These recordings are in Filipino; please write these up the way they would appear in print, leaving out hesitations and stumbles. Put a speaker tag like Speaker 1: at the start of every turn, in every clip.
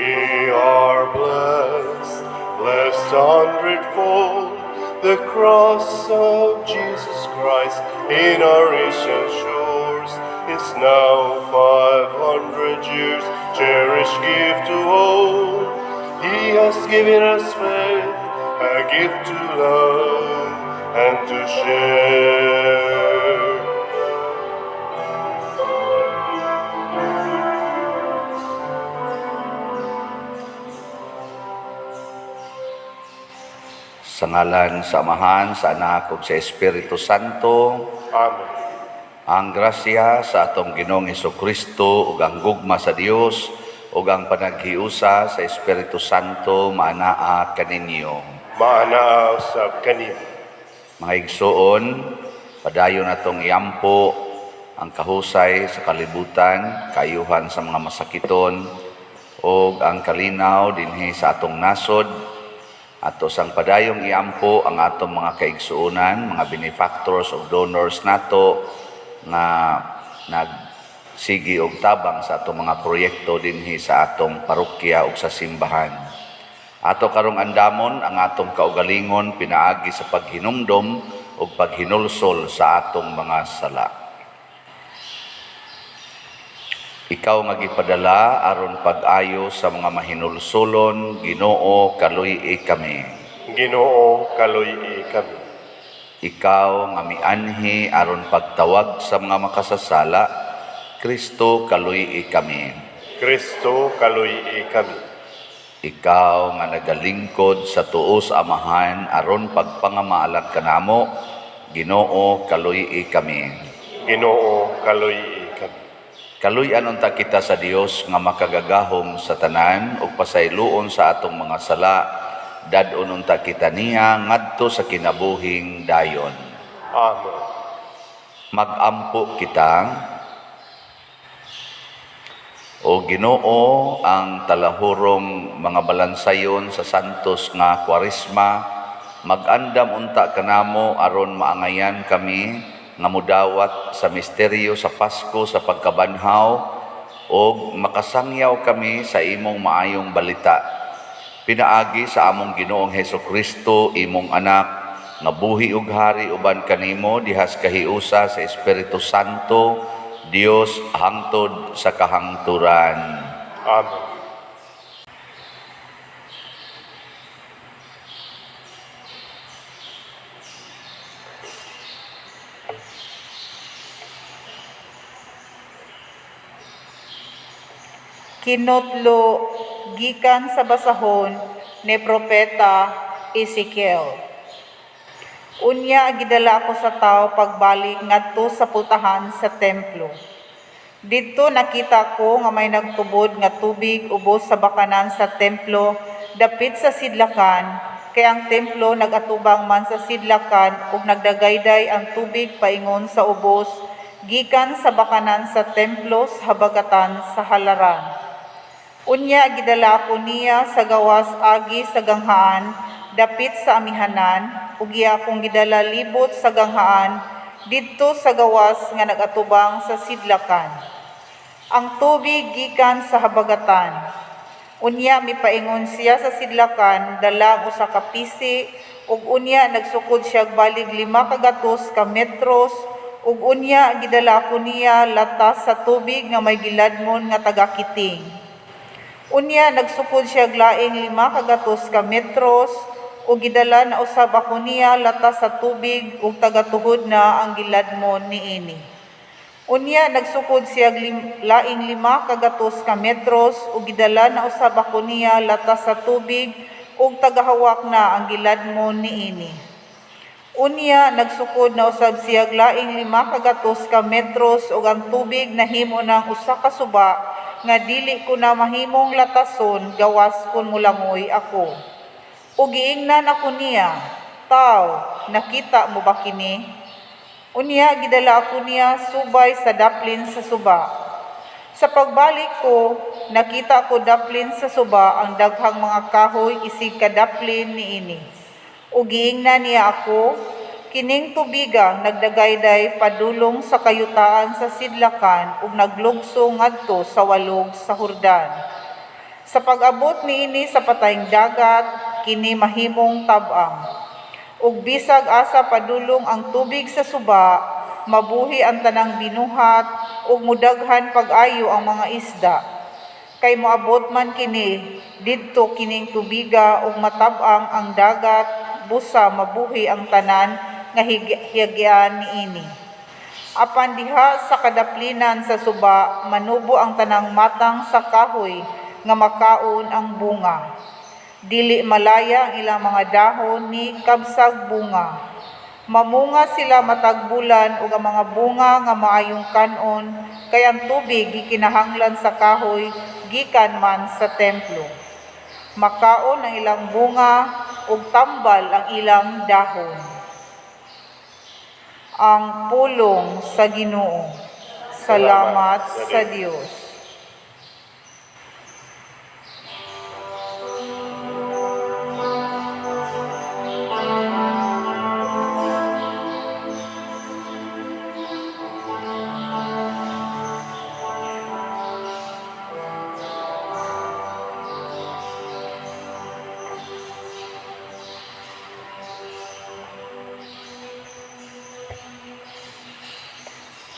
Speaker 1: We are blessed, blessed hundredfold. The cross of Jesus Christ in our ancient shores is now 500 years cherished gift to hold. He has given us faith, a gift to love and to share.
Speaker 2: Sa ngalan sa Amahan, sa Anak ug sa Espiritu Santo,
Speaker 1: Amen.
Speaker 2: ang grasya sa atong Ginoong Hesukristo ug ang gugma sa Dios ug ang panaghiusa sa Espiritu Santo maanaa kaninyo.
Speaker 1: Maanaaw sa kanin.
Speaker 2: Mga igsoon, padayon natong iampo ang kahusay sa kalibutan, kaayuhan sa mga masakiton ug ang kalinaw dinhi sa atong nasod. Ato sang padayong iampo ang atong mga kaigsuonan, mga benefactors o donors nato nga nagsigi og tabang sa atong mga proyekto dinhi sa atong parokya ug sa simbahan. Ato karong andamon ang atong kaugalingon pinaagi sa paghinumdom ug paghinulsol sa atong mga sala. Ikaw nga gipadala aron pag-ayo sa mga mahinulsolon, Ginoo, kaluy-i kami.
Speaker 1: Ginoo, kaluy-i kami.
Speaker 2: Ikaw nga mianhi aron pagtawag sa mga makasasala, Kristo, kaluy-i kami.
Speaker 1: Kristo, kaluy-i kami.
Speaker 2: Ikaw nga nagalingkod sa tuo sa Amahan aron pagpangamaalag kanamo, Ginoo, kaluy-i kami.
Speaker 1: Ginoo, kaluy-i kami.
Speaker 2: Kaluy-an unta kita sa Dios nga makagagahom sa tanan ug pasayloon sa atong mga sala, dadon unta kita niya ngadto sa kinabuhing dayon.
Speaker 1: Amen.
Speaker 2: Magampo kita. O Ginoo, ang talahurong mga balansayon sa santos nga Kwaresma, mag-andam unta kanamo aron maangayan kami nga mudawat sa misteryo sa Pasko sa pagkabanhaw o makasangyaw kami sa imong maayong balita. Pinaagi sa among Ginoong Hesukristo, imong anak, nga buhi ug hari uban kanimo dihas kahiusa sa Espiritu Santo, Dios hangtod sa kahangturan.
Speaker 1: Amen.
Speaker 3: Kinutlo gikan sa basahon ni Propeta Ezekiel. Unya gidala ako sa tao pagbalik ngadto sa putahan sa templo. Didto nakita ko nga may nagtubod nga tubig ubos sa bakanan sa templo dapit sa sidlakan, kay ang templo nagatubang man sa sidlakan ug nagdagayday ang tubig paingon sa ubos gikan sa bakanan sa templo sa habagatan sa halaran. Unya gidala ko niya sa gawas agi sa ganghaan dapit sa amihanan ug iya kong gidala libot sa ganghaan didto sa gawas nga nagatubang sa sidlakan. Ang tubig gikan sa habagatan. Unya mipaingon siya sa sidlakan dalang usa ka pisi ug unya nagsukod siya balig 5 kagatos ka metros ug unya gidala ko niya latas sa tubig nga may giladmon nga taga-kiting. Unya nagsukod siya laing 5 kagatos ka metros ug gidala na usab ako niya latas sa tubig ug tagatuhod na ang giladmon niini. Unya nagsukod siya laing 5 kagatos ka metros ug gidala na usab ako niya latas sa tubig ug tagahawak na ang giladmon niini. Unya nagsukod na usab siya laing 5 kagatos ka metros ug ang tubig nahimo ng usa ka suba nga dili ko na mahimong latason gawas kun mulangoy ako. Ug giingnan ako niya, "Taw, nakita mo ba kini?" Unya gidala ako niya subay sa daplin sa suba. Sa pagbalik ko, nakita ko daplin sa suba ang daghang mga kahoy isig kadaplin niini. Ug giingnan niya ako, kining tubigang nagdagayday padulong sa kayutaan sa sidlakan ug naglugso ngadto sa walog sa Hordan. Sa pag-abot niini sa patayng dagat, kini mahimong tab-ang. Ug bisag asa padulong ang tubig sa suba, mabuhi ang tanang binuhat, ug mudaghan pag-ayo ang mga isda. Kay moabot man kini, didto kining tubiga, ug matab-ang ang dagat, busa mabuhi ang tanan nga higyan niini. Apan diha sa kadaplinan sa suba, manubo ang tanang matang sa kahoy, nga makaon ang bunga. Dili malaya ang ilang mga dahon ni kabsag bunga. Mamunga sila matag bulan ug ang mga bunga nga maayong kanon, kay ang tubig gikinahanglan sa kahoy gikan man sa templo. Makaon ang ilang bunga ug tambal ang ilang dahon. Ang pulong sa Ginoo. Salamat sa Dios.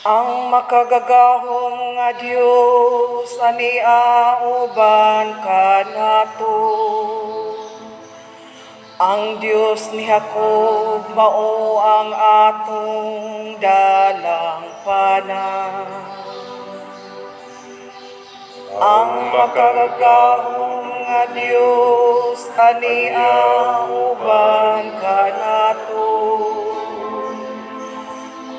Speaker 4: Ang makagagahom nga Dios ani auban kanato. Ang Dios ni Jacob mao ang atong dalang pana. Ang makagagahom nga Dios ani auban kanato.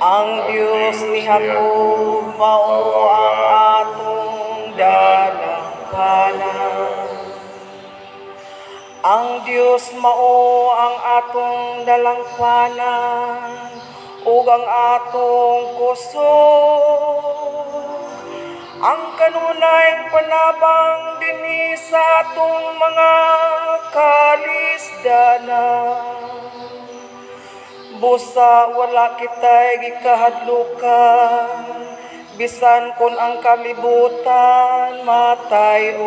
Speaker 4: Ang Diyos ni Jacob mao ang atong dalang pana. Ang Diyos mao ang atong dalang pana ug ang atong kusog. Ang kanunay panabang dinhi sa atong mga kalisdanan. Busa wala kita'y gikahadlukan, bisan kun ang kalibutan matayog.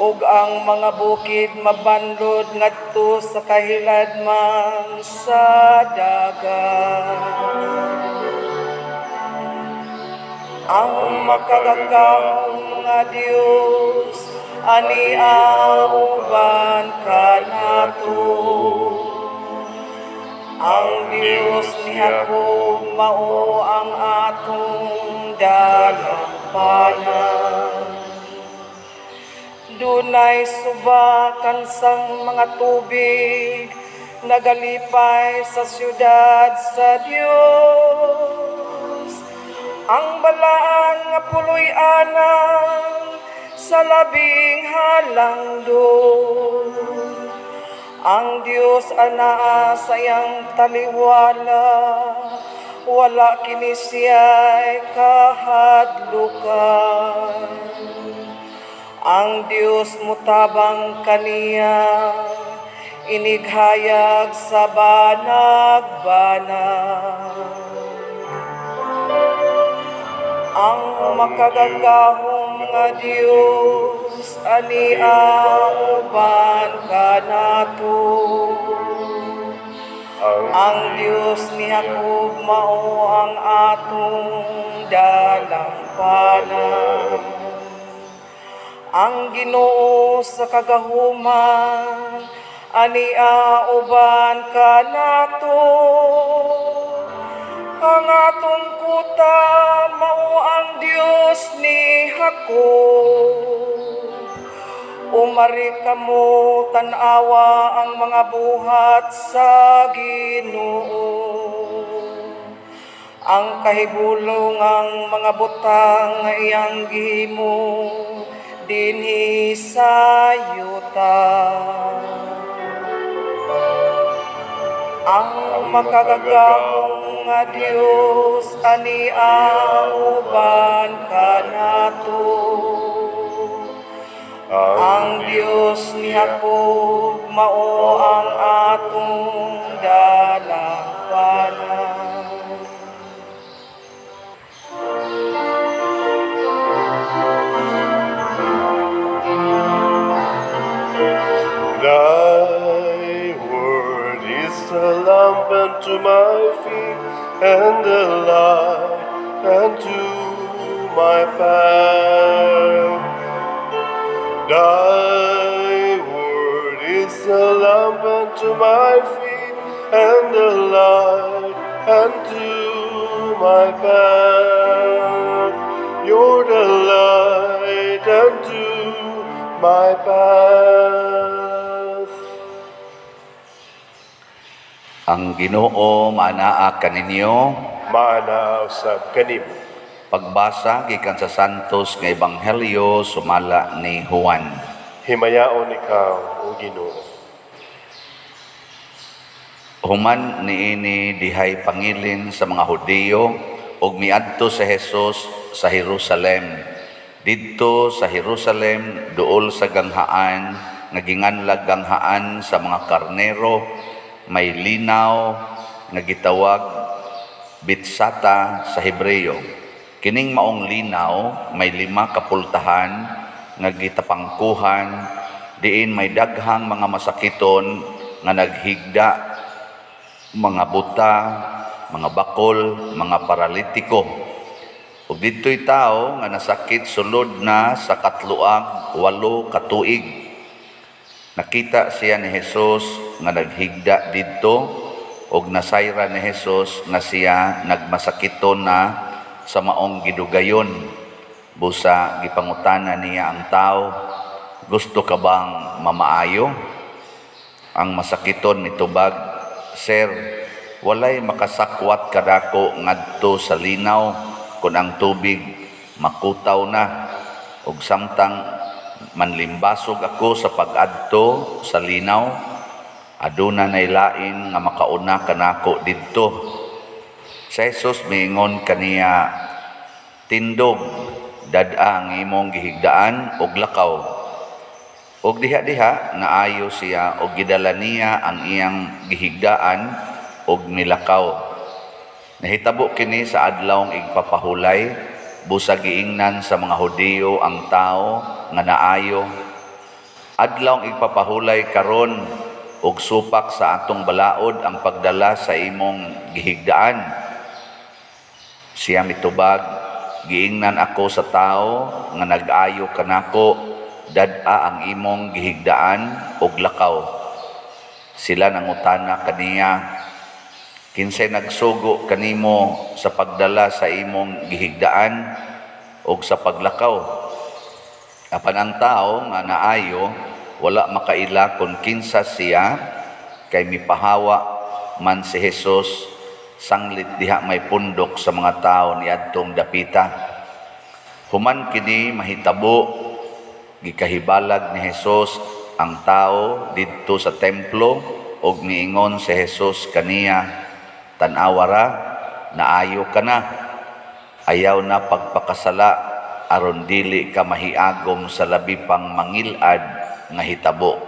Speaker 4: Ug ang mga bukid mabanlod ngadto sa kahiladman sa dagat. Ang makagagahom nga Dios ani auban kanato. Ang Diyos ni Jacob mao ang atong dalang pana. Dunay subakan sang mga tubig nagalipay sa syudad sa Dios. Ang balaan nga puloy-anan sa labing halangdon. Ang Diyos anaa sayang taliwala, wala kini siya'y kahadlukan. Ang Diyos mutabang kaniya, inighayag sa banag-banag. Ang makagagahom nga Diyos ani auban kanato. Ang Diyos ni Jacob mao ang atong dalang pana. Ang Ginoo sa kagahuman ani auban kanato. Ang atong kuta mao ang Diyos ni Jacob. Umari kamo tan-awa ang mga buhat sa Ginoo. Ang kahibulong ang mga butang nga iyang gihimo dinhi sa yuta. Ang makagagahom nga Dios ani auban kanato. Ang Dios ni Jacob mao ang atong dalang pana.
Speaker 1: unto my feet, and a light unto my path. Thy word is a lamp unto my feet, and a light unto my path. You're the light unto my path.
Speaker 2: Ang Ginoo manaa kaninyo.
Speaker 1: Mana usab kanimo.
Speaker 2: Pagbasa gikan sa santos nga ebanghelyo sumala ni Juan.
Speaker 1: Himayaon ikaw, O Ginoo.
Speaker 2: Human niini dihay pangilin sa mga Hudiyo ug miadto sa Hesus sa Jerusalem. Didto sa Jerusalem duol sa ganghaan nga ginganlag ganghaan sa mga karnero, may linaw nga gitawag Bitsata sa Hebreo. Kining maong linaw may 5 kapultahan nga gitapangkuhan, diin may daghang mga masakiton nga naghigda, mga buta, mga bakol, mga paralitiko. Ug didto'y tao nga nasakit sulod na sa 8 katuig. Nakita siya ni Jesus nga naghigda didto, ug nasayra ni Jesus nga siya nagmasakiton na sa maong gidugayon. Busa gipangutana niya ang tao, gusto ka bang mamaayo? Ang masakiton mitubag, Sir, walay makasakwat kadako ngadto sa linaw kun ang tubig makutaw na, ug samtang manlimbasog ako sa pag-adto sa linaw, aduna nay lain nga makauna kanako didto. Sa Jesus miingon kaniya, tindog, dad-a ang imong gihigdaan og lakaw. Og diha-diha naayo siya og gidala niya ang iyang gihigdaan og milakaw. Nahitabo kini sa adlawng igpapahulay, busa giingnan sa mga Hudiyo ang tao nga naayo. Adlawng igpapahulay karon og supak sa atong balaod ang pagdala sa imong gihigdaan. Siya mitubag, giingnan ako sa tao nga nag-ayo kanako, dad-a ang imong gihigdaan og lakaw. Sila nangutana kaniya, kinsay nagsugo kanimo sa pagdala sa imong gihigdaan og sa paglakaw? Apan ang tao nga naayo wala makaila kung kinsa siya, kay mipahawa man si Jesus sanglit diha may pundok sa mga tao niadtong dapita. Human kini mahitabo, gikahibalag ni Jesus ang tao didto sa templo, ug niingon si Jesus kaniya, tan-awara, naayo ka na, ayaw na pagpakasala aron dili ka mahiagom sa labi pang mangilad nga hitabo.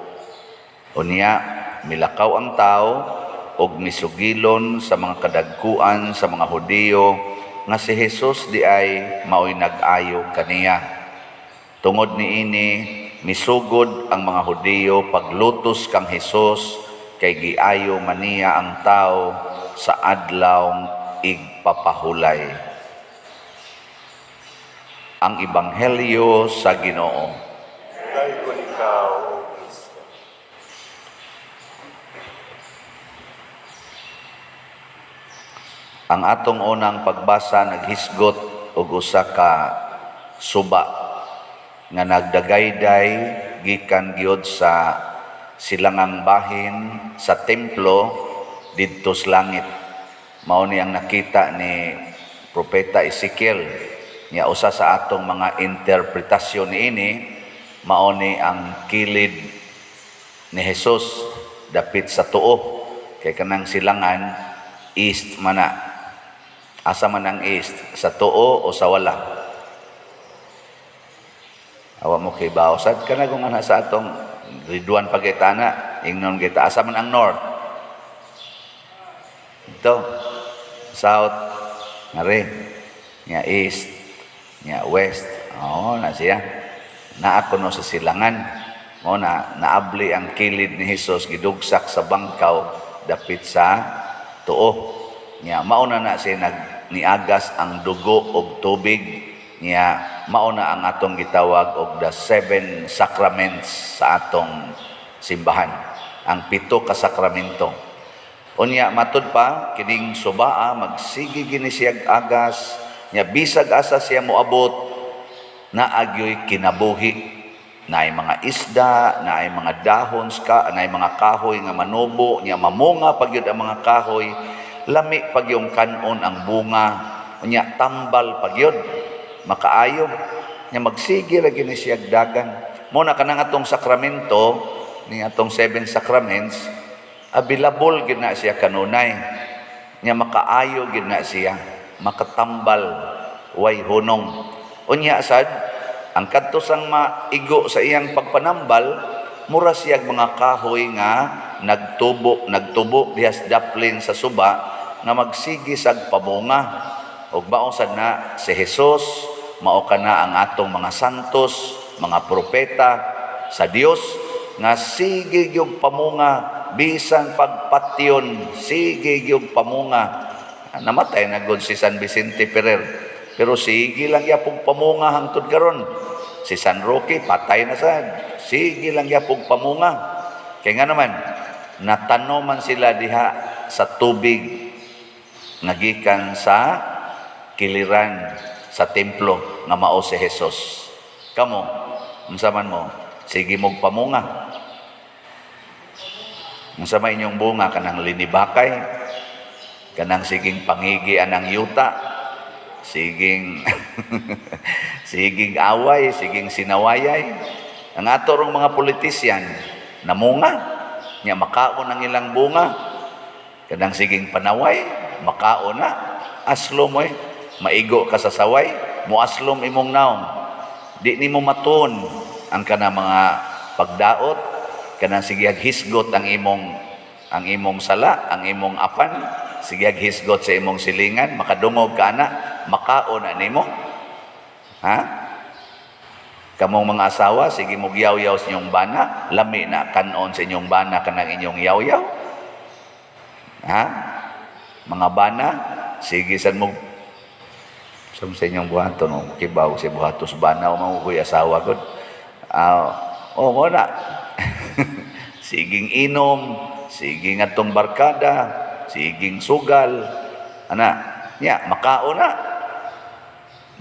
Speaker 2: Unya milakaw ang tao ug misugilon sa mga kadagkuan sa mga Hudiyo nga si Jesus di ay maoy nag-ayo kaniya. Tungod niini misugod ang mga Hudiyo paglutos kang Jesus, kay giayo man niya ang tao sa adlawng igpapahulay. Ang Ebanghelyo sa Ginoo.
Speaker 1: Dayon ikaw, O Kristo.
Speaker 2: Ang atong unang pagbasa naghisgot og usa ka suba nga nagdagayday gikan gyud sa silangang bahin sa templo didto sa langit. Mao ni ang nakita ni Propeta Ezekiel. Nya usa sa atong mga interpretasyon niini mao ni ang kilid ni Jesus dapit sa tuo, kay kanang silangan east man na. Asa man ang east, sa tuo o sa wala? Awa mo kay bawsad kana kung ana sa atong Ridwan pagitana, ingnon kita. Asa man ang north? Ito, south, ngari, nya east, nya west. Oo, na siya. Naako no sa silangan. Mo na naabli ang kilid ni Jesus gidugsak sa bangkaw dapit sa tuo. Nya mauna na siya niagas ang dugo og tubig, nya mauna ang atong gitawag og the 7 sacraments sa atong simbahan, ang 7 ka sakramento. Unya matud pa kining subaa magsigi gini siya agas, nya bisag asa siya moabot na agyoy kinabuhi. Naay mga isda, naay mga dahon, naay mga kahoy nga manubo, nya mamunga pagyud ang mga kahoy, lami pagyong kanon ang bunga, nya tambal pagyud, makaayo, nya magsige ra gini siya dagan. Muna kanang atong sakramento, ni atong 7 sacraments, available gid na siya kanunay. Nya makaayo gid na siya, makatambal, way hunong. Unya sad, ang kadto sang maigo sa iyang pagpanambal, mura siyag mga kahoy nga nagtubo dihas daplin sa suba nga magsigi sag pabunga. Ug baon sad na si Hesus, mao kana ang atong mga santos, mga propeta sa Dios nga sige yung pamunga bisan pagpatyon, sige yung pamunga. Namatay na gud si San Vicente Ferrer, pero sige lang yapong pamunga hangtod karon. Si San Roque patay na sad, sige lang yapong pamunga. Kaya nga naman natanoman sila diha sa tubig nagikan sa kiliran sa templo nga mao si Hesus. Kamo unsa man mo, sige mog pamunga. Unsa may inyong bunga, kanang linibakay, kanang siging pangigi anang yuta, siging siging away, siging sinawayay. Ang ato rong mga politisyan namunga, nya makaon ang ilang bunga, kanang siging panaway, makaon na, aslom mo'y maigo ka sa saway, muaslom imong naong, di nimo maton ang kana mga pagdaot, kanang sige hisgot ang imong sala, ang imong apan, sige hisgot sa imong silingan, makadungog ka na, makaon na nimo. Ha? Kamong mga asawa, sige mo yaw-yaw sa inyong bana, lami na kanon sa inyong bana kanang inyong yaw-yaw. Ha? Mga bana, sige san mo sa inyong buhaton, no? Kibaw si buhatos bana, o mamukoy asawa ko. Mo na. Siging inom, siging atong barkada, siging sugal, ana, nya, makaon na.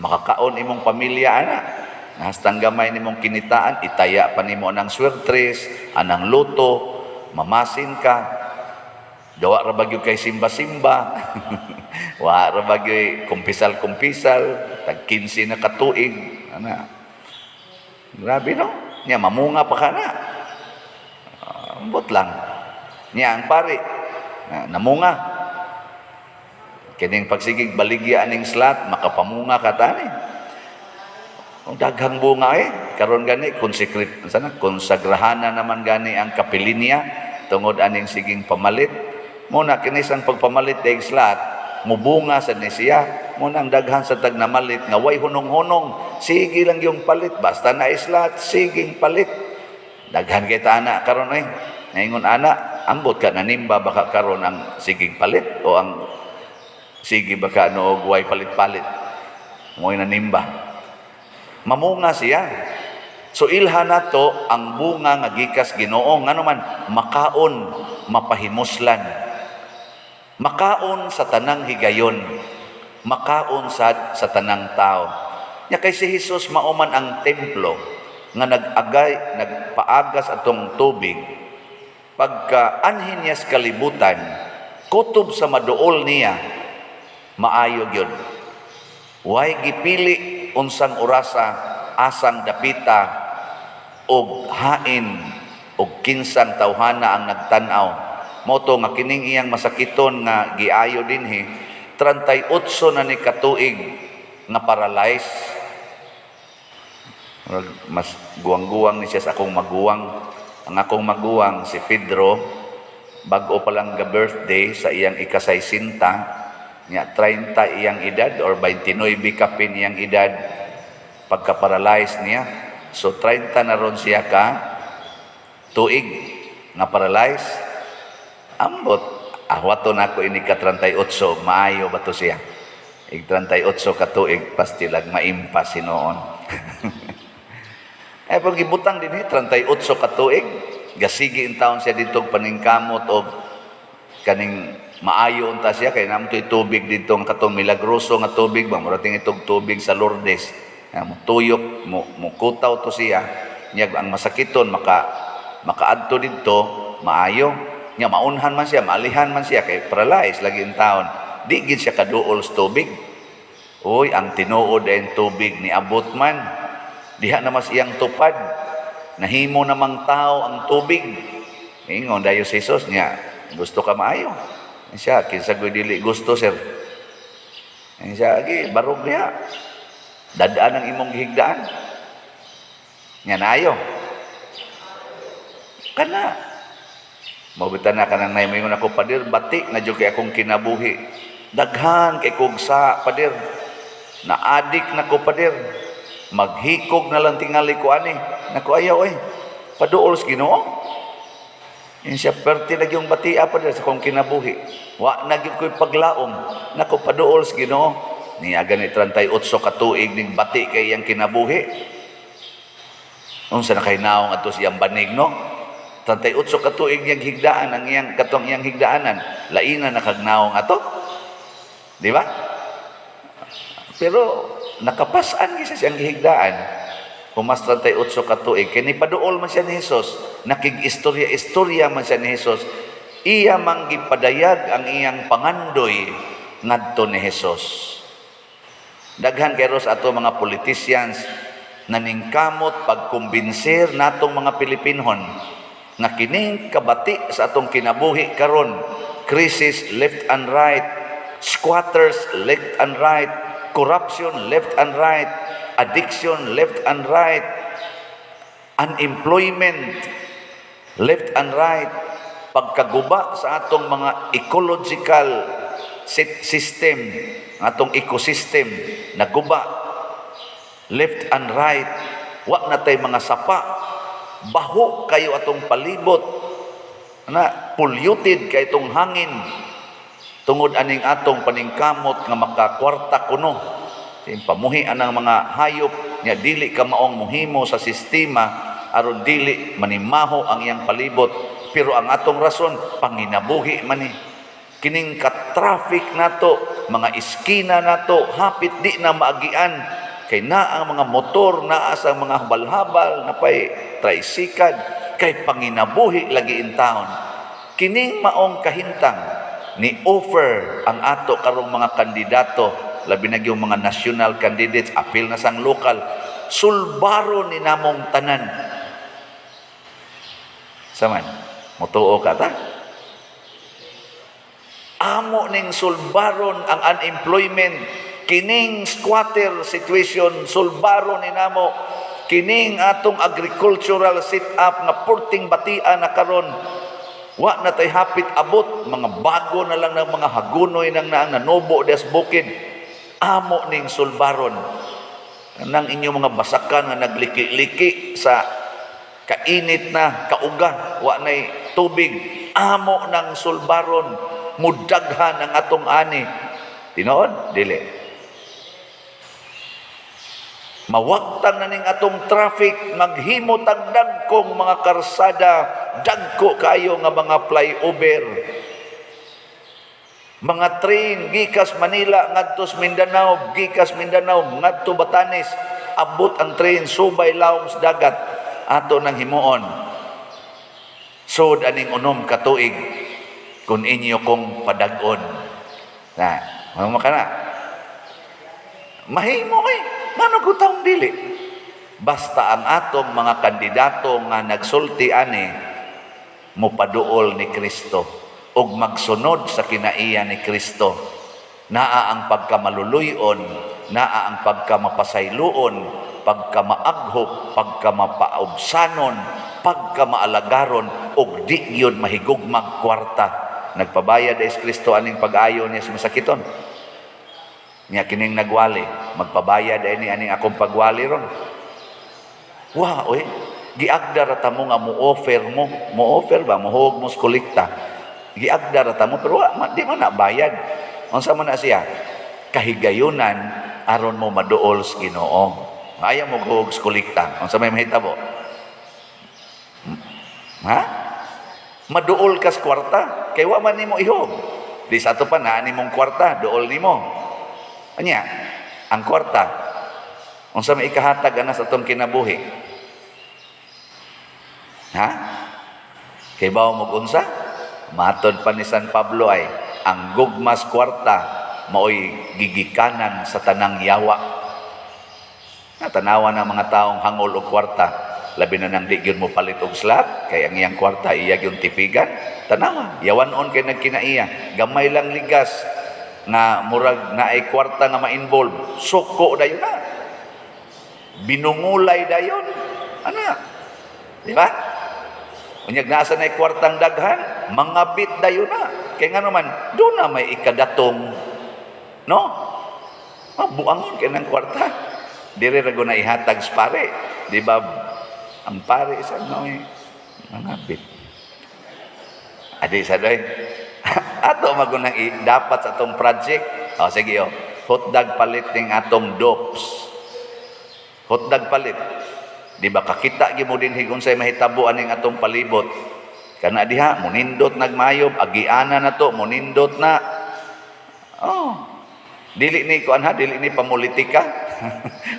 Speaker 2: Makakaon imong pamilya, ana. Hastang gamay nimong kinitaan, itaya pa nimo anang swertres, anang luto, mamasin ka. Dawa ra bagyo kay simba-simba. Wa ra bagyo kumpisal-kumpisal, tag 15 na katuig, ana. Grabe no? Nya mamunga pa kana. Ambot lang. Nya ang pari, namunga. Kining pagsigig baligya aning slat, makapamunga ka tani. Ang daghang bunga karon gani konsagrahan na naman gani ang kapilinya tungod aning siging pamalit. Muna kinisang pagpamalit dayeg slat, mubunga sa ni siya. Muna ang daghan sa tag namalit nga way hunong-hunong, sige lang yung palit, basta na islat, siging palit. Daghan kay ta ana karon ngayon ana, ambot ka nanimba baka karon ang siging palit o ang sige baka no way palit-palit. Mo'y nanimba. Mamunga siya. So ilha nato ang bunga nga gikas Ginoo ngano man makaon, mapahimuslan. Makaon sa tanang higayon. Makaon sa tanang tao. Nya kay si Hesus mauman ang templo nga nagpaagas atong tubig. Pagka anhin niya sa kalibutan, kutob sa maduol niya, maayo gyud. Way gipili unsang orasa, asang dapita og hain og kinsang tawhana ang nagtan-aw. Moto nga kining iyang masakiton nga giayo dinhi 38 na ni katuig nga paralyze. Mas guwang-guwang ni siya sa akong maguwang. Ang akong maguwang si Pedro, bag-o pa lang ga birthday sa iyang ika-60, nya 30 iyang edad or 29 kapin iyang edad pagka-paralyze niya. So 30 na ron siya ka tuig nga paralyze. Ambot Ahwaton ako ini ka 38, maayo ba to siya? Ig 38 ka tuig, pastilag maimpas sinoon. Pag gibutang din 38 ka tuig, gasigi in taon siya dito paningkamot o kaning maayo unta siya kay namo to'y tubig dito ang katong milagroso nga tubig ba murating itong tubig sa Lourdes. Tuyok mo kutaw to siya. Nya ang masakiton makaadto dito maayo. Nya maunhan man siya, maalihan man siya kay paralyzed lagi in taon. Di gid siya kaduol sa tubig. Uy, ang tinuod ay tubig ni abot man. Diha na mas iyang tupad. Nahimo namang tao ang tubig. Ingon dayo si Jesus niya, gusto ka maayo. Siya, kinsa ko dili gusto, sir. Siya, barog niya. Dadaan ang imong gihigdaan. Nya naayo. Kana. Mabitan na kanang naimayon ako, padir, batik na dyan kay akong kinabuhi. Daghan kay kong sa, padir. Naadik na ko, padir. Maghikog na lang tingali ko, ani. Naku, ayaw, paduol sa Ginoo. Yan siya, perti lagi yung batia, padir, sa kong kinabuhi. Wa, nagyod ko'y paglaom. Naku, paduol sa Ginoo. Niya ganit 38 katuig ning bati kay iyang kinabuhi. Unsa na kay naong ato siyang banig, no? 38 katuig niyang higdaan ang iyang katong iyang higdaanan. Laina na kagnaong ato. Di ba? Pero nakapasan gisa siyang higdaan. Humas 38 katuig kini paduol man siya ni Hesus. Nakig-istorya man siya ni Hesus. Iya mang gipadayag ang iyang pangandoy ngadto ni Hesus. Daghan kay ros ato mga politicians naningkamot pagkumbinsir natong mga Pilipinhon nga kining kabati sa atong kinabuhi karon, crisis left and right, squatters left and right, corruption left and right, addiction left and right, unemployment left and right, pagkaguba sa atong mga ecological system, atong ecosystem naguba left and right, wa na tay mga sapa, baho kayo atong palibot, na polluted kay itong hangin tungod aning atong paningkamot nga makakwarta kuno pamuhi anang mga hayop nya dili ka maong muhimo sa sistema aron dili manimaho ang iyang palibot. Pero ang atong rason panginabuhi man ni kining ka-traffic nato, mga iskina nato hapit di na maagian kay naa ang mga motor, naa sa mga habal-habal na pay tricycle kay panginabuhi lagi in town. Kining maong kahintang ni offer ang ato karong mga kandidato, labi na yung mga national candidates, apil na sang lokal, sulbaro ni namong tanan. Saman, mutuo ka ta? Amo ning sulbaron ang unemployment, kining squatter situation, sulbaron ni namo, kining atong agricultural setup nga porting batian na karon, wa na tay hapit abot, mga bago na lang ng mga hagunoy nang naang nanobo des bukid. Amo ning sulbaron nang inyong mga basakan nga nagliki-liki sa kainit na kauga, wa nay tubig. Amo nang sulbaron, mudaghan ang atong ani. Tinuod dili. Mawagtan na ning atong traffic, maghimo tag dagkong mga karsada, dagko kayo nga mga flyover, mga train gikas Manila ngadto Mindanao, gikas Mindanao ngadto Batanes, abot ang train subay lawom sa dagat ato nang himuon. Sud aning unom ka tuig kun inyo kong padag-on. Na, makana. Mahimo ngano ko taong dili. Basta ang atong mga kandidato nga nagsulti ani mopaduol ni Kristo ug magsunod sa kinaiya ni Kristo. Naa ang pagkamaluluyon, naa ang pagkamapasayloon, pagkamaaghop, pagkamapaubsanon, pagkamaalagaron ug di gyud mahigugmag kwarta. Nagpabayad es Kristo aning pag-ayo niya sa masakiton. Nya kining nagwali, magpabayad ani aning akong pagwali ron. Wa giagda ra ta mo nga mo offer ba, mohog mo sa kolekta. giagda ra ta mo pero di man na bayad. Unsa man na siya? Kahigayunan aron mo maduol sa Ginoo. Ayaw mo og kolekta. Unsa may mahitabo? Ha? Maduol ka sa kwarta kay wa man nimo ihog. Di sa ato pa na nimong kwarta, duol nimo. Anya, ang kwarta unsa may ikahatag ana sa atong kinabuhi? Ha? Kay bawo mo unsa? Matod pa ni San Pablo ay ang gugmas kwarta maoy gigikanan sa tanang yawa. Natanawa ng mga taong hangol og kwarta, labi na nang di gyud mo palit og slot kay ang iyang kwarta iya gyud tipigan. Tanawa, yawanon kay nagkinaiya, gamay lang ligas nga murag naay kwarta nga ma-involve, suko dayon na. Binungulay dayon. Ana. Di ba? Unyag nasa na kwartang daghan, mangabit dayon na. Kaya nga naman, doon na may ikadatong, no? Buangon kaya ng kwarta. Dire rago na ihatag sa pare. Di ba? Ang pare isa may mangabit. Adi sa doy. Ato magunang dapat sa atong project. O sige o. Hotdag palit ng atong dopes. Hotdag palit. Di ba kakita gi mo din higon say mahitabuan ning atong palibot. Kana diha munindot nagmayob agiana na to munindot na. Oh. Dili ni kuan ha, dili ni pamulitika.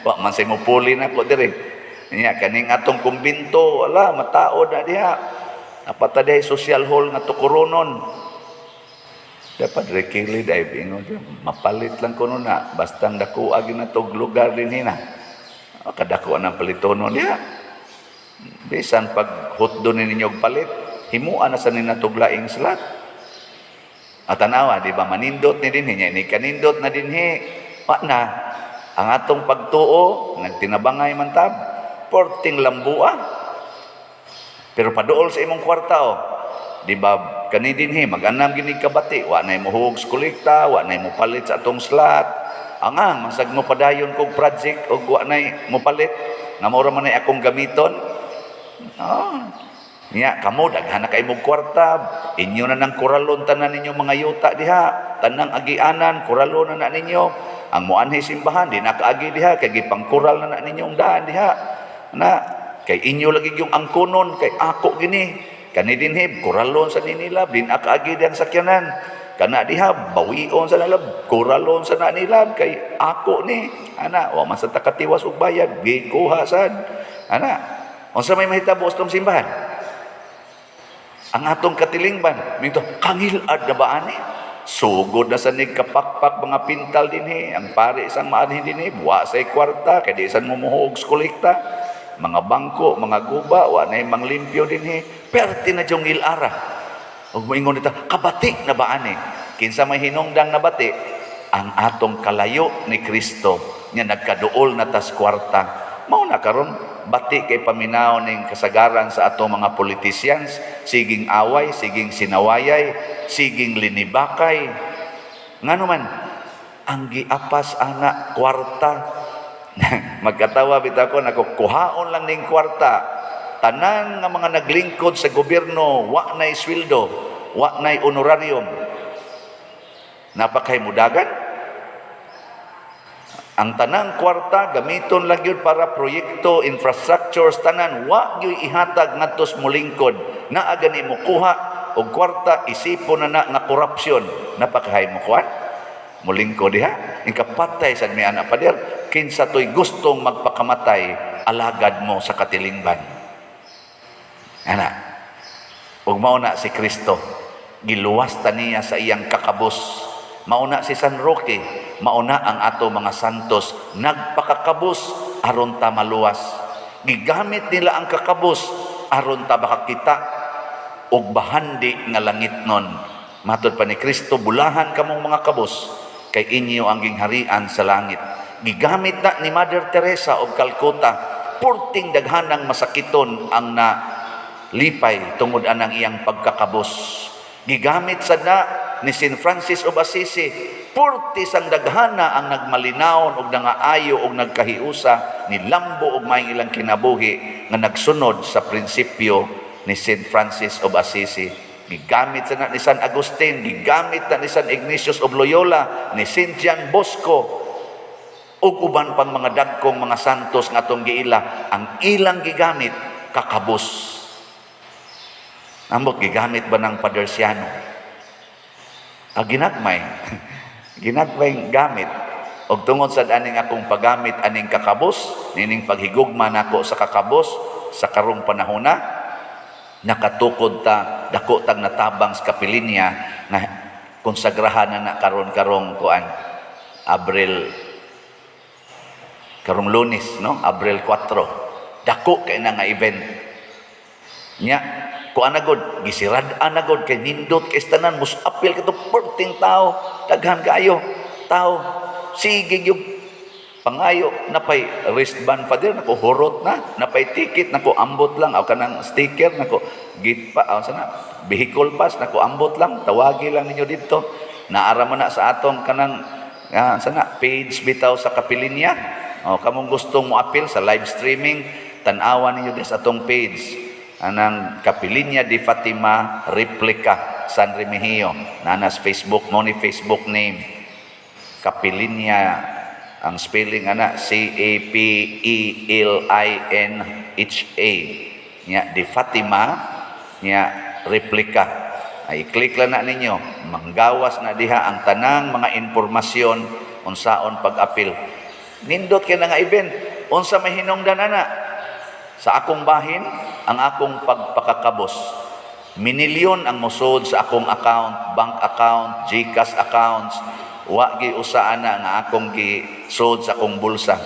Speaker 2: Wa man say mo puli na ko diri. Nya kaning atong kumbinto wala matao na diha. Apat day social hall nga tukuronon. Dapat rekili dai bingon mapalit lang kuno na bastang dako agi na tog lugar din hina. Kadako ang palitonon niya. Bisan pag hotdon ninyo palit, himuan na sa ninatuglaing slot. At tanawa, di ba, manindot ni dinhi, ni kanindot na dinhi, wa na, ang atong pagtuo, nagtinabangay man tab, porting lambua. Pero paduol sa imong kwarta, oh. Di ba, kani dinhi, mag-anam ginig kabati, wa na imuhog sa kolekta, wa na imupalit sa atong slot, angang masag mo padayon kog project og wa nay mo palit nga mao ra man ay akong gamiton. Nya kamo daghan na kay mong kwarta, inyo na nang kuralon tanan ninyo mga yuta diha, tanang agianan kuralon na ninyo. Ang muanhi simbahan di nakaagi diha kay gipangkural na ninyong daan diha. Na kay inyo lagi yung angkunon kay ako gini. Kani dinhib kuralon sa ninilab din akaagi diyang sakyanan. Kana diha bawion sa nalab kuralon sa nanilab kay ako ni ana wa man sa takatiwas og bayad gikuha sad ana unsa may mahitabo sa simbahan ang atong katilingban minto kangilad na ba ani sugod na sa nig kapakpak mga pintal dinhi ang pare isang maanhin dinhi wa say kwarta kay di san mumuhog sa kolekta mga bangko mga guba wa nay manglimpyo dinhi perti na jong ilara. Ug moingon dita, kabati na ba ani? Kinsa may hinungdang na bati? Ang atong kalayo ni Kristo nya nagkaduol na tas kwarta. Mao na karon bati kay paminaw ning kasagaran sa atong mga politicians, siging away, siging sinawayay, siging linibakay. Ngano man ang giapas ana kwarta. Magkatawa bitaw ko nako kuhaon lang ning kwarta. Tanan nga mga naglingkod sa gobyerno, wa nay sweldo, wa nay honorarium. Napakay mudagan. Ang tanang kwarta gamiton lang yun para proyekto, infrastructures, tanan, wa yoy ihatag ngadtos mulingkod. Naa gani mo kuha og kwarta isipon na nga korupsyon. Napakahay mo kuan. Mulingkod diha. Ingkapatay sad mi ana pader kinsa toy gustong magpakamatay alagad mo sa katilingban. Ana, ug mauna si Kristo, giluwas ta niya sa iyang kakabos. Mauna si San Roque, mauna ang ato mga santos, nagpakakabos aron ta maluwas. Gigamit nila ang kakabos aron ta makakita og bahandi nga langit nun. Matod pa ni Kristo, bulahan kamong mga kabos, kay inyo ang gingharian sa langit. Gigamit na ni Mother Teresa of Calcutta, purting daghanang masakiton ang na lipay tungod anang iyang pagkakabos. Gigamit sad na ni Saint Francis of Assisi, purti sang daghana ang nagmalinaon og nangaayo og nagkahiusa ni lambo og maayong ilang kinabuhi nga nagsunod sa prinsipyo ni Saint Francis of Assisi. gigamit sa na ni San Agustin, gigamit na ni San Ignatius of Loyola, ni St. John Bosco, ug uban pang mga dagkong mga santos nga atong giila. Ang ilang gigamit, kakabos. Ambot gigamit ba ng Padersiano? Ginagmay. Ginagmay gamit. Og tungod sa aning akong paggamit aning kakabos, nining paghigugma nako sa kakabos sa karong panahona, nakatukod ta dako tag natabang sa kapilinya nga konsagrahan na karong kuan Abril karong Lunes, no? Abril 4. Dako kay na nga event. Nya kuan agod gisirad-an agod kay nindot kay tanan mus apil kadto perting tao, daghan kaayo tao. Sige yung pangayo napay wristband pa din nako hurot na, napay ticket nako ambot lang aw kanang sticker nako git pa aw sana vehicle pass nako ambot lang, tawagi lang ninyo dito. Naara mo na sa atong kanang sana page bitaw sa Kapilinya. O kamong gustong mo apil sa live streaming, tan-awan ninyo din sa atong page anang Kapilinya de Fatima Replica San Remigio. Nanas Facebook mo ni Facebook name Kapilinya, ang spelling ana Capelinha nya de Fatima nya Replica. Ay click lang na ninyo, manggawas na diha ang tanang mga impormasyon unsaon pag-apil. Nindot kay nga event, unsa may hinungdan ana sa akong bahin, ang akong pagpakakabos. Minilyon ang musod sa akong account, bank account, GCash accounts. Wa gi usa ana nga akong gisud sa akong bulsa.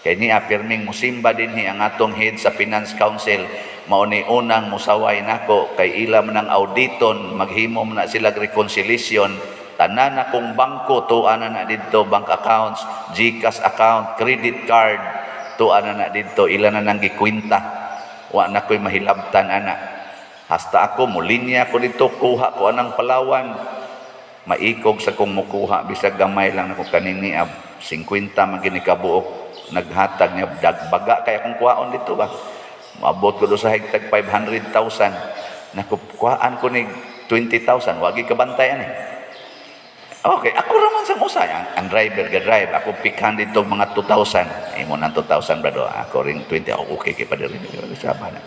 Speaker 2: Kay ni apirming musimba dinhi ang atong head sa Finance Council, mao ni unang musaway nako kay ila man ang auditon, maghimo na sila reconciliation. Tanan akong bangko tuan na didto, bank accounts, GCash account, credit card tuan na didto, ila na nang gikwenta. Wa na koy mahilabtan ana. Hasta ako mulinya ko dito, kuha ko anang Palawan. Maikog sa kong mukuha, bisag gamay lang ako kanini, 50 man gini kabuok, naghatag niya, dagbaga kaya kong kuhaon dito ba? Maabot ko doon sa higtag 500,000, nakukuhaan ko ni 20,000, wagi kabantayan eh. Okay, ako raman sa musay, ang driver, ga-drive, ako pikhan dito mga 2,000, mo ng 2,000 brado, ako rin 20, ako okay kay padarin, sama na.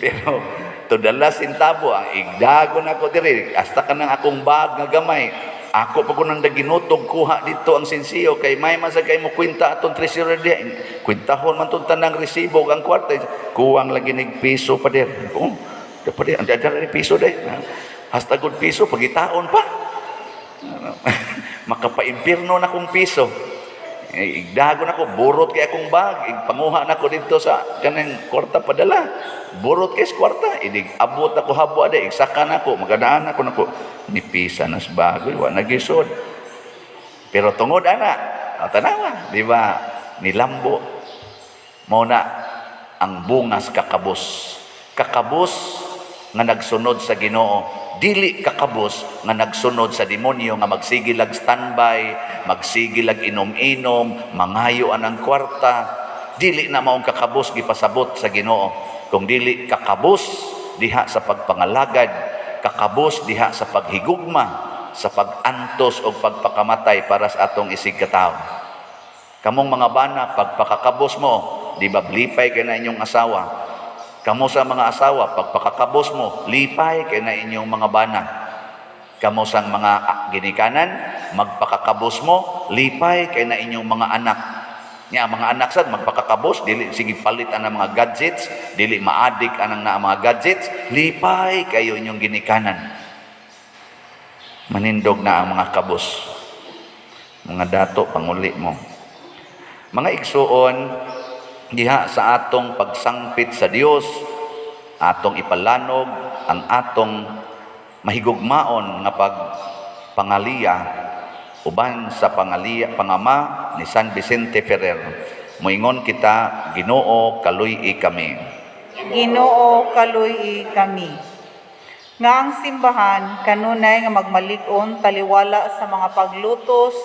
Speaker 2: Pero to the last centavo ang igdagon ako diri hasta kanang akong bag nga gamay, ako pa ko nang ginutog kuha dito ang sensiyo kay may man sa kay mo kwenta atong treasurer di kwentahon man tong tanang resibo ang kwarta kuwang lagi nig piso pa dir pa dir ang dadara ni piso day hasta good piso pagitaon pa makapaimpirno na kong piso. Igdagon ako, burot kay akong bag, igpanguha na ko dito sa kanang kwarta padala. Burot kay sa kwarta, abot ako habo ada, igsaka na ko, magadaan ako nako. Nipisa na sa bagoy, wa nagisod. Pero tungod ana, tanawa, di ba? Nilambo. Mao na ang bungas kakabos. Kakabos nga nagsunod sa Ginoo. Dili kakabos nga nagsunod sa demonyo nga magsigilag standby, magsigilag inom-inom, mangayo anang kwarta. Dili na maong kakabos gipasabot sa Ginoo. Kung dili kakabos diha sa pagpangalagad, kakabos diha sa paghigugma, sa pag-antos o pagpakamatay para sa atong isig katawo. Kamong mga bana, pagpakakabos mo, di ba lipay kay na inyong asawa? Kamo sa mga asawa, pagpakakabos mo, lipay kay na inyong mga bana. Kamo sang mga ginikanan, magpakakabos mo, lipay kay na inyong mga anak. Nya mga anak sad magpakakabos, dili sige palit ang mga gadgets, dili maadik anang na mga gadgets, lipay kayo inyong ginikanan. Manindog na ang mga kabos. Mga dato panguli mo. Mga igsuon, diha sa atong pagsangpit sa Dios, atong ipalanog ang atong mahigugmaon nga pagpangaliya uban sa pangama ni San Vicente Ferrer. Moingon kita, Ginoo kaluy-i kami.
Speaker 3: Ginoo kaluy-i kami. Nga ang simbahan kanunay nga magmalig-on taliwala sa mga paglutos,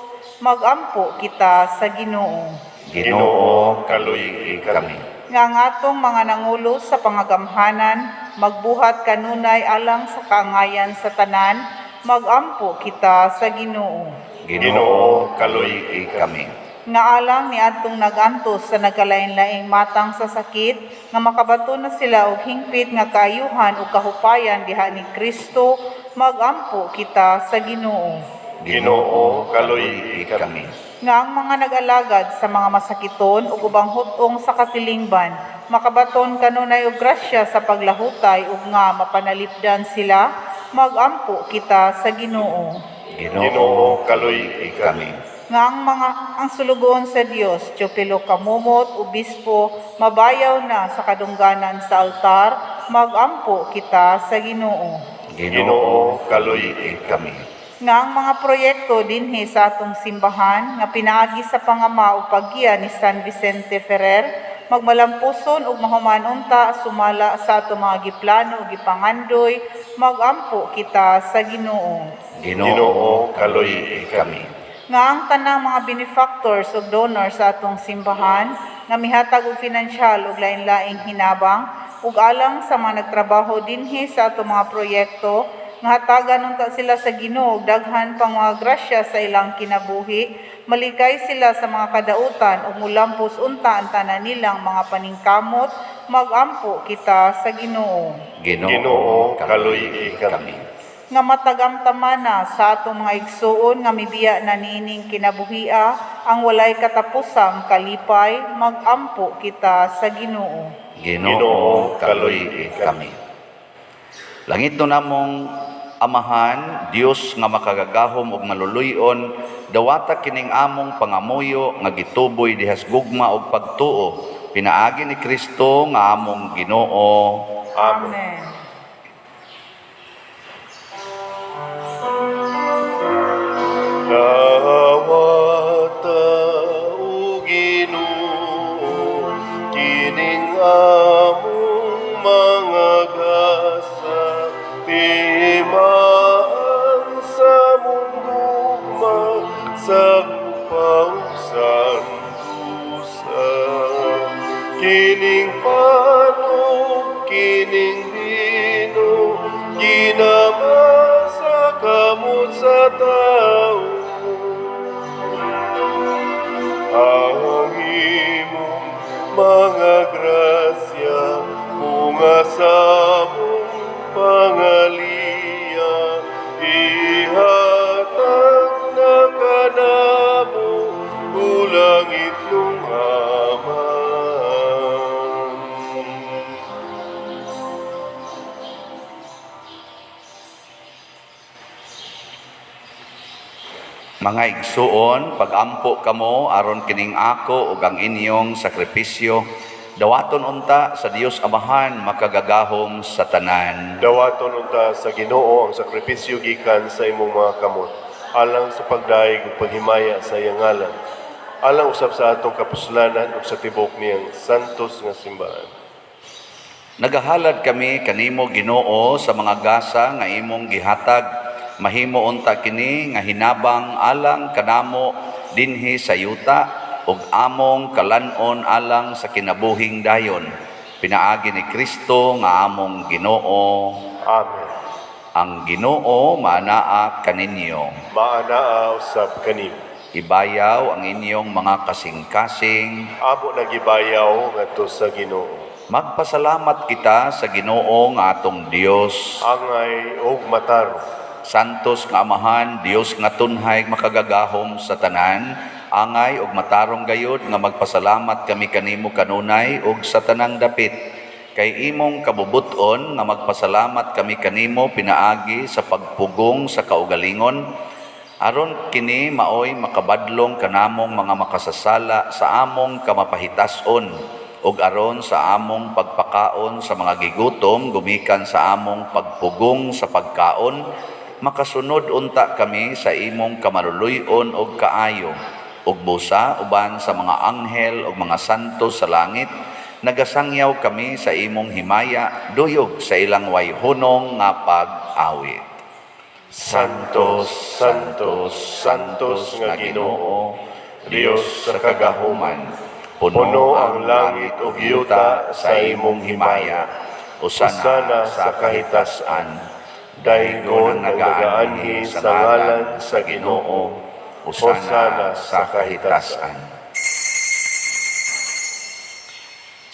Speaker 3: magampo kita sa Ginoo.
Speaker 2: Ginoo, kaluy kami.
Speaker 3: Nga ang atong mga nangulo sa pangagamhanan, magbuhat kanunay alang sa kaangayan sa tanan, magampo kita sa Ginoo.
Speaker 2: Ginoo, kaluy kami.
Speaker 3: Nga alang ni adtong nagantos sa nagkalain-laing matang sa sakit, nga makabato na sila og hingpit nga kaayuhan ug kahupayan diha ni Kristo, magampo kita sa Ginoo.
Speaker 2: Ginoo, kaluy kami.
Speaker 3: Nga ang mga nag-alagad sa mga masakiton ug ubang hutong sa katilingban, makabaton kanunay og grasya sa paglahutay ug nga mapanalipdan sila, magampo kita sa Ginoo.
Speaker 2: Ginoo, kaluy kami.
Speaker 3: Nga ang sulugon sa Dios, Teopilo Kamumot, Obispo, mabayaw na sa kadungganan sa altar, magampo kita sa Ginoo.
Speaker 2: Ginoo, kaluy kami.
Speaker 3: Nga ang mga proyekto dinhi sa atong simbahan nga pinaagi sa pangama o paggiya ni San Vicente Ferrer, magmalampuson ug mahumanunta sumala sa atong mga giplano ug gipangandoy, magampo kita sa Ginoo.
Speaker 2: Ginoo, kaluy kami.
Speaker 3: Nga ang tanang mga benefactors ug donors sa atong simbahan nga mihatag og pinansyal ug lain-laing hinabang ug alang sa mga nagtrabaho dinhi sa atong mga proyekto, nga hatagan unta sila sa Ginoo ug daghan pang mga grasya sa ilang kinabuhi, malikay sila sa mga kadautan ug mulampos unta ang tanan nilang mga paningkamot, magampo kita sa Ginoo.
Speaker 2: Ginoo, kaluy kami.
Speaker 3: Nga matagamtaman na sa atong mga igsuon nga mibiya na niining kinabuhia, ang walay katapusang kalipay, magampo kita sa Ginoo.
Speaker 2: Ginoo, kaluy kami. Langit no namong Amahan, Dios nga makagagahom ug maluluyon, dawata kining among pangamuyo nga gituboy dihas gugma ug pagtuo. Pinaagi ni Kristo nga among Ginoo.
Speaker 3: Amen.
Speaker 1: Dawata o Ginoo, kining among mga gasa, timaan sa mundugma, sa pausan dusa. Kining panog, kining bino, ginamasa kamot sa tao. Ang imong mga grasya, bunga sa mong pangaliya, ihatag na kanamo, ulangit nung aman.
Speaker 2: Mga igsuon, pagampo kamo aron kining ako ug ang inyong sakripisyo, dawaton unta sa Dios Amahan makagagahom sa tanan.
Speaker 1: Dawaton unta sa Ginoo ang sakripisyo gikan sa imong mga kamot, alang sa pagdaig ug paghimaya sa iyang ngalan, alang usab sa atong kapuslanan ug sa tibok niyang santos nga simbahan.
Speaker 2: Nagahalad kami kanimo Ginoo sa mga gasa nga imong gihatag. Mahimo unta kini nga hinabang alang kanamo dinhi sa yuta ug among kalanon alang sa kinabuhing dayon. Pinaagi ni Kristo nga among Ginoo.
Speaker 1: Amen.
Speaker 2: Ang Ginoo maanaa kaninyo.
Speaker 1: Maanaa usab kanimo.
Speaker 2: Ibayaw ang inyong mga kasing-kasing.
Speaker 1: Amo nagibayaw ngadto sa Ginoo.
Speaker 2: Magpasalamat kita sa Ginoo nga atong Dios.
Speaker 1: Angay og matarong.
Speaker 2: Santos nga Amahan, Dios nga tunhay makagagahom sa tanan, angay og matarong gayud nga magpasalamat kami kanimo kanunay ug sa tanang dapit. Kay imong kabubuton nga magpasalamat kami kanimo pinaagi sa pagpugong sa kaugalingon, aron kini maoy makabadlong kanamong mga makasasala sa among kamapahitason ug aron sa among pagpakaon sa mga gigutom gumikan sa among pagpugong sa pagkaon, makasunod unta kami sa imong kamaluluyon og kaayo ug busa uban sa mga anghel ug mga santos sa langit, nagasangyaw kami sa imong himaya duyog sa ilang wayhunong nga pag-awit.
Speaker 1: Santos, Santos, Santos nga Ginoo, Dios sa kagahuman, Puno ang langit ug yuta sa imong himaya. Usana sa kahitasan. Daygon ang nagaanhi sa ngalan sa Ginoo. Usana sa kahitasan.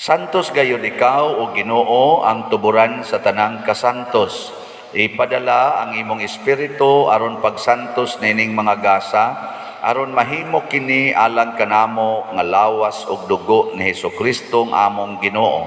Speaker 2: Santos gayud ikaw o Ginoo ang tuburan sa tanang kasantos. Ipadala ang imong espiritu aron pagsantos nining mga gasa, aron mahimo kini alang kanamo nga lawas ug dugo ni Hesukristo ang among Ginoo.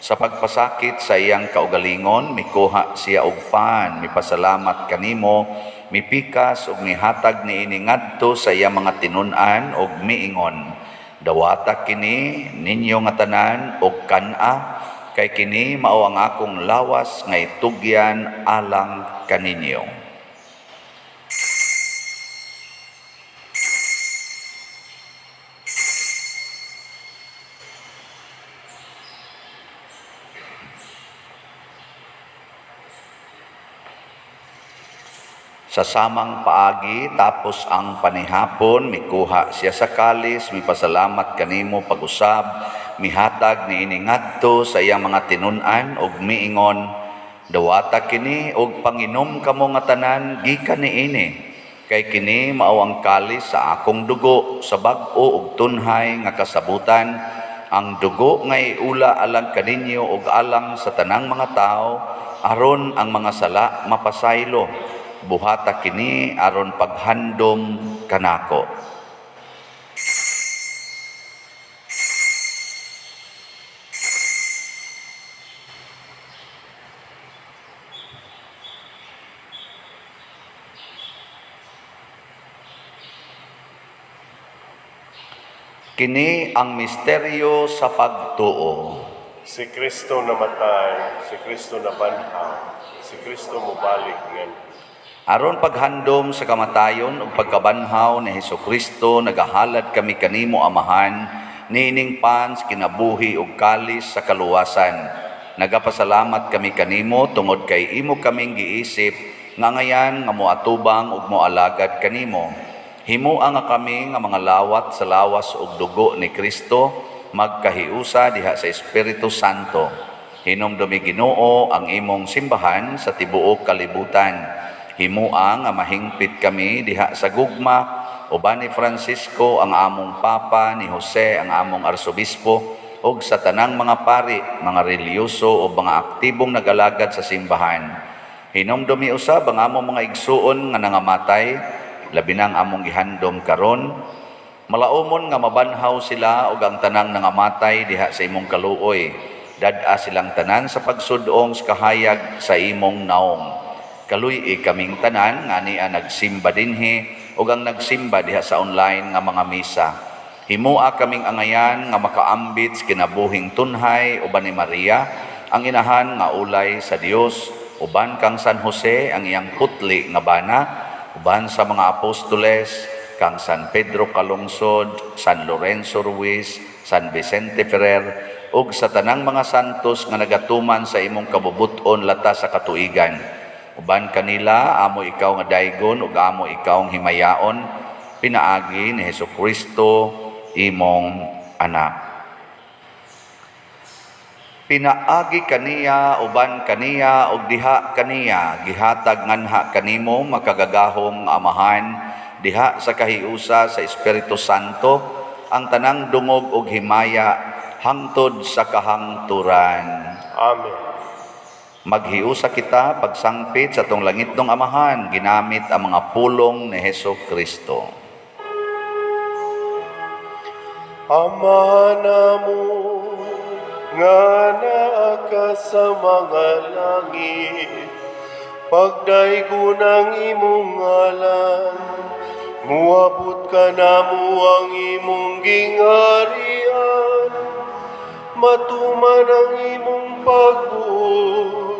Speaker 2: Sa pagpasakit sa iyang kaugalingon, mikuha siya og pan, mipasalamat kanimo, mipikas ug mihatag niini ngadto sa iyang mga tinun-an ug miingon, dawata kini ninyo nga tanan og kan-a, kay kini mao ang akong lawas nga itugyan alang kaninyo. Sa samang paagi tapos ang panihapon, mikuha siya sa kalis, mipasalamat kanimo pag-usab, mihatag niini ngadto sa iyang mga tinun-an ug miingon, dawata kini og panginom kamo nga tanan gikan niini, kay kini mao ang kalis sa akong dugo sa bag-o ug tunhay nga kasabutan, ang dugo nga iula alang kaninyo ug alang sa tanang mga tao, aron ang mga sala mapasaylo. Buhata kini aron paghandom kanako. Kini ang misteryo sa pagtuo.
Speaker 1: Si Kristo namatay, si Kristo nabanhaw, si Kristo mubalik ngayon.
Speaker 2: Aron paghandom sa kamatayon ug pagkabanhaw ni Hesukristo, nagahalad kami kanimo Amahan, niining pans kinabuhi ug kalis sa kaluwasan. Nagapasalamat kami kanimo tungod kay imo kaming giisip nga ngayan nga moatubang ug moalagad kanimo. Himua nga kami nga mga lawat sa lawas ug dugo ni Kristo, magkahiusa diha sa Espiritu Santo. Hinumdumi Ginoo ang imong simbahan sa tibuok kalibutan. Himua nga mahingpit kami diha sa gugma, uban ni Francisco ang among Papa, ni Jose ang among Arsobispo, ug sa tanang mga pari, mga reliyoso o mga aktibong nag-alagad sa simbahan. Hinumdumi usab ang among mga igsuon nga nangamatay, labi nang among gihandom karon. Malaumon nga mabanhaw sila ug ang tanang nangamatay diha sa imong kaluoy. Dad-a silang tanan sa pagsudong sa kahayag sa imong naong. Kaluy kaming tanan nga niya nagsimba dinhi ug ang nagsimba diha sa online nga mga misa. Himua kaming angayan nga makaambit sa kinabuhing tunhay uban ni Maria, ang inahan nga ulay sa Dios, uban kang San Jose ang iyang putli nga bana, uban sa mga apostoles, kang San Pedro Calungsod, San Lorenzo Ruiz, San Vicente Ferrer, ug sa tanang mga santos nga nagatuman sa imong kabubuton lata sa katuigan. Uban kanila, amo ikaw nga daygon ug amo ikaw ang himayaon, pinaagi ni Hesukristo, imong anak. Pinaagi kaniya, uban kaniya, ug diha kaniya, gihatag nganha kanimo makagagahom nga Amahan, diha sa kahiusa sa Espiritu Santo, ang tanang dungog ug himaya, hangtod sa kahangturan.
Speaker 1: Amen.
Speaker 2: Maghiusa kita pagsangpit sa tong langitnong Amahan, ginamit ang mga pulong ni Hesukristo.
Speaker 1: Ama namo, nga naa ka sa mga langit, pagdaygon ang imong ngalan, muabot ka namo ang imong gingharian, matuman ang imong pagbuot,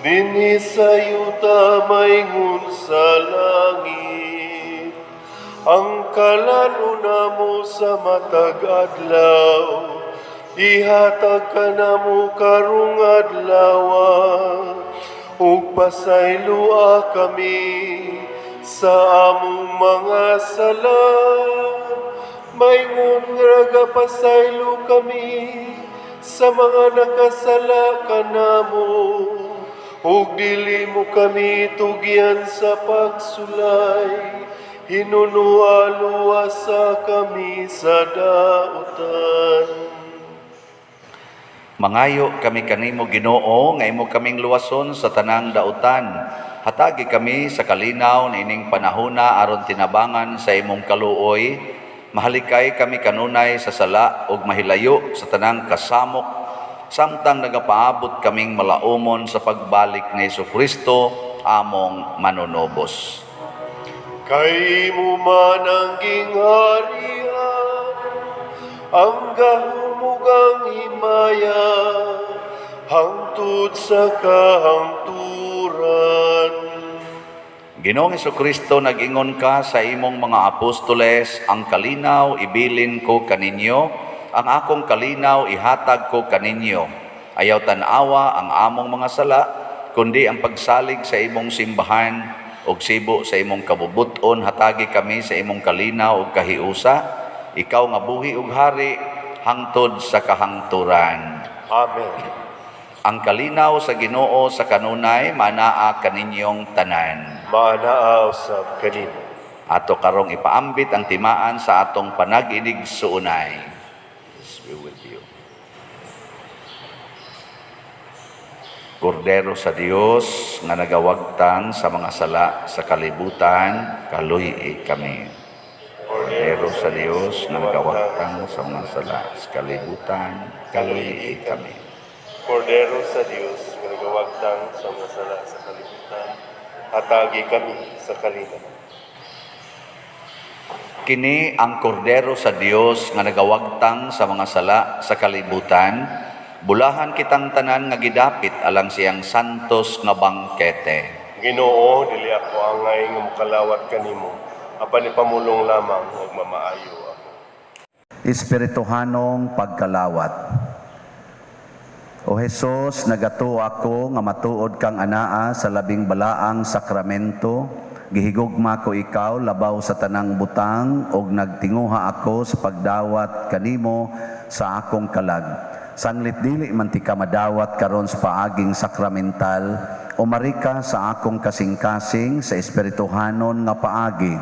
Speaker 1: dinhi sa yuta maingon sa langit. Ang kalanuna mo sa matag adlaw, ihatag ka namo karong adlawa, ug pasaylua kami sa among mga sala, Maingon nga nagapasaylo kami sa mga nakasala kanamo, ug dili mo kami tugyan sa pagsulay, hinunualuwasa kami sa dautan.
Speaker 2: Mangayo kami kanimo Ginoo nga imo kaming luwason sa tanang dautan. Hatagi kami sa kalinaw niining panahona aron tinabangan sa imong kaluoy. Mahalikay kami kanunay sa sala ug mahilayo sa tanang kasamok samtang nagapaabot kaming malaumon sa pagbalik ni Jesucristo among manunobos.
Speaker 1: Kay mo man ang gingharian, ang gahumugang himaya, hangtod sa kahangturan.
Speaker 2: Ginoong Jesucristo, nag-ingon ka sa imong mga apostoles, ang kalinaw ibilin ko kaninyo, ang akong kalinaw ihatag ko kaninyo. Ayaw tanawa ang among mga sala, kundi ang pagsalig sa imong simbahan ug sibo sa imong kabubuton. Hatagi kami sa imong kalinaw ug kahiusa, ikaw nga buhi ug hari hangtod sa kahangturan.
Speaker 1: Amen.
Speaker 2: Ang kalinaw sa Ginoo sa kanunay manaa kaninyong tanan.
Speaker 1: Manaaw sa kanimo.
Speaker 2: Ato karong ipaambit ang timaan sa atong panag-inig suunay. Yes, we will be. Kordero sa Dios nga nagawagtang sa mga sala sa kalibutan, kaluy kami. Kordero sa Dios nga nagawagtang sa mga sala sa kalibutan, kaluy kami.
Speaker 1: Kordero sa Dios, nga nagawagtang sa mga sala sa kalibutan, hatagi kami sa kalinaw.
Speaker 2: Kini ang kordero sa Dios nga nagawagtang sa mga sala sa kalibutan, bulahan kitang tanan nga gidapit alang siyang santos nga bangkete.
Speaker 1: Ginoo, dili ako angay nga mukalawat kanimo, apan ipamulong lamang ug mamaayo ako.
Speaker 2: Espirituhanong pagkalawat. O Jesus, nagato ako nga matuod kang anaa sa labing balaang sakramento, gihigugma ko ikaw labaw sa tanang butang ug nagtinguha ako sa pagdawat kanimo sa akong kalag. Sanglit dili man ti ka madawat karon sa paaging sakramental, umari ka sa akong kasing-kasing sa espirituhanon nga paagi.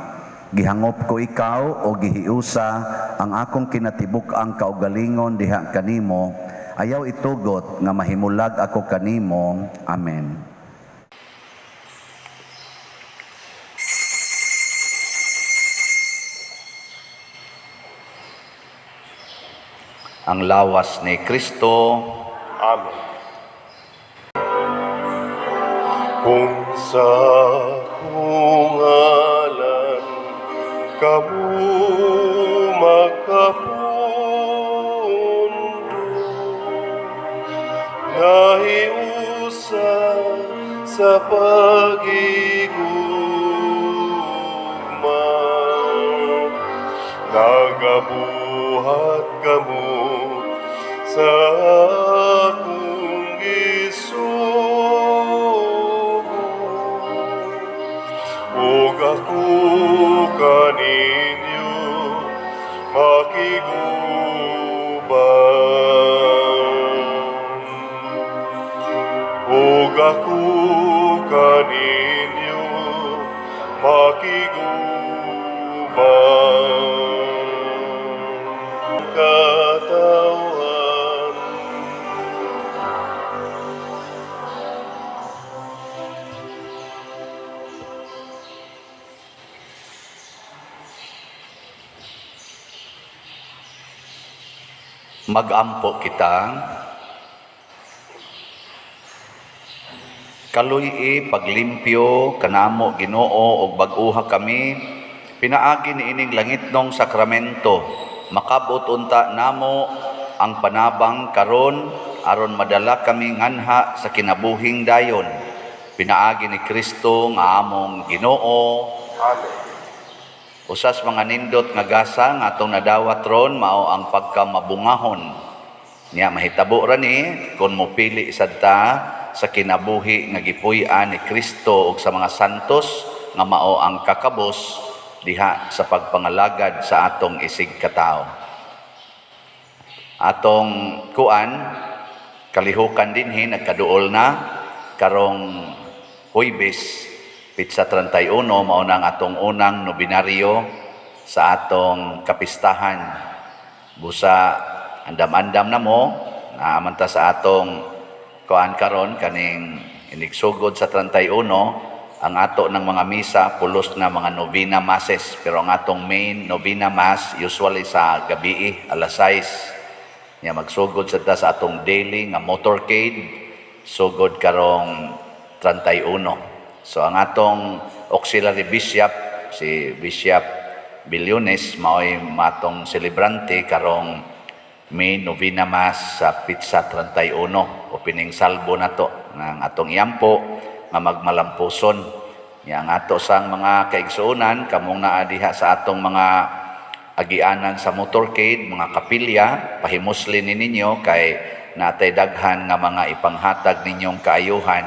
Speaker 2: Gihangop ko ikaw o gihiusa ang akong kinatibuk ang kaugalingon diha kanimo. Ayaw itugot nga mahimulag ako kanimo. Amen. Ang lawas ni Kristo.
Speaker 1: Amen. Kung sa kungalan kamu makapundo, nahiusa sa pag-igugma, nagabuhat kamu sa akong gisugo, ug ako kaninyo makiguban, ug ako kaninyo makiguban. Katawan.
Speaker 2: Magampo kita. Kaluy paglimpyo kanamo Ginoo og bag-uha kami pinaagi niining langitnong sakramento. Makabot unta namo ang panabang karon aron madala kami nganha sa kinabuhing dayon. Pinaagi ni Kristo nga among Ginoo.
Speaker 1: Amen.
Speaker 2: Usas mga nindot nga gasa nga atong nadawat ron mao ang pagkamabungahon. Nya mahitabo ra ni kun mopili sadta sa kinabuhi nga gipuy-an ni Kristo ug sa mga santos nga mao ang kakabos diha sa pagpangalagad sa atong isig katao. Atong kalihukan dinhi nagkaduol na karong Huwebes, Pitsa 31, mao nang atong unang nobinaryo sa atong kapistahan. Busa andam-andam na mo naamanta sa atong karon kaning inigsugod sa 31 ang ato ng mga misa pulos na mga novena masses, pero ang atong main novena mass usually sa gabi alas 6 nya magsugod sa atong daily nga motorcade sugod karong 31. So ang atong auxiliary bishop si Bishop Bilyones mao'y matong celebrante karong may novena mass sa Pitsa 31 opening salvo nato ng atong iyampo nga magmalampuson. Yang ato sang mga kaigsuonan kamong naa diha sa atong mga agianan sa motorcade, mga kapilya, pahimuslin ninyo kay natay daghan nga mga ipanghatag ninyong kaayuhan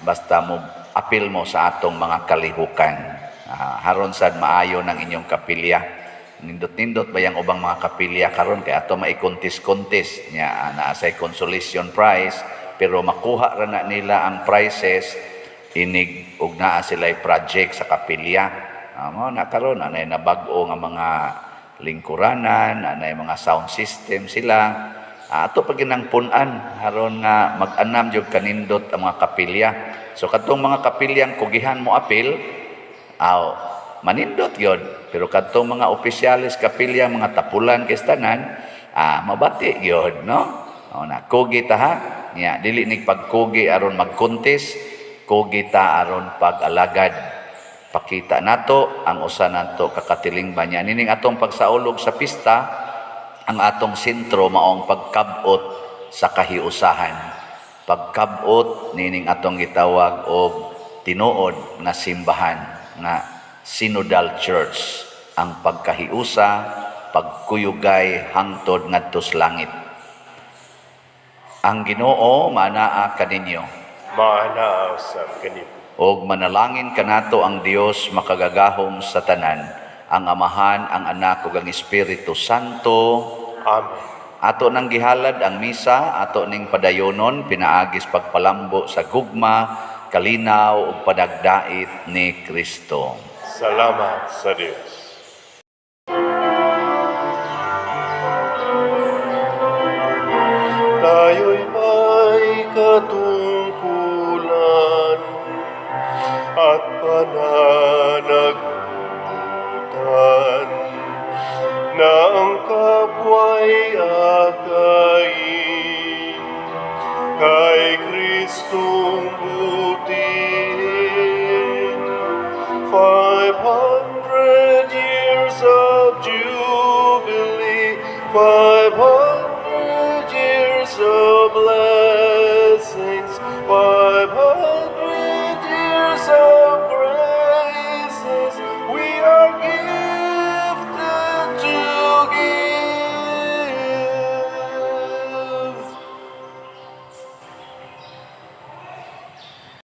Speaker 2: basta mo apil mo sa atong mga kalihukan. Haron sad maayo ng inyong kapilya. Nindot-nindot ba yung ubang mga kapilya karon kay ato maikontis-kontis nya naa say consolation prize pero makuha ra na nila ang prizes inig ug naa sila'y project sa kapilya. Mao na karon anay na bag-o nga mga lingkuranan, anay mga sound system sila. Ato pag ginangpun-an haron nga mag-anam jud kanindot ang mga kapilya. So katong mga kapilyang kugihan mo apil, manindot yun. Pero katong mga opisyalis kapilya, mga tapulan kistanan, mabati yun, no? Na kugi ta ha. Nya dili nig pagkugi aron magkontes, kugi ta aron pag-alagad. Pakita nato ang usa nato kakatiling banya. Nining atong pagsaulog sa pista, ang atong sentro maong pagkabot sa kahiusahan. Pagkabot nining atong gitawag og tinuod na simbahan nga synodal church, ang pagkahiusa, pagkuyugay hangtod ngadto sa langit. Ang Ginoo manaa kaninyo.
Speaker 1: Manaa sa kanimo.
Speaker 2: Og manalangin kanato ang Dios makagagahom sa tanan, ang Amahan, ang Anak ug ang Espiritu Santo.
Speaker 1: Amen.
Speaker 2: Ato nang gihalad ang misa, ato ning padayonon pinaagis pagpalambo sa gugma, kalinaw ug padagdait ni Kristo.
Speaker 1: Salamat sa Diyos. Tayo'y may katungkulan at pananagutan na ang kapwa'y akayin kay Kristong butin. 500 years of jubilee,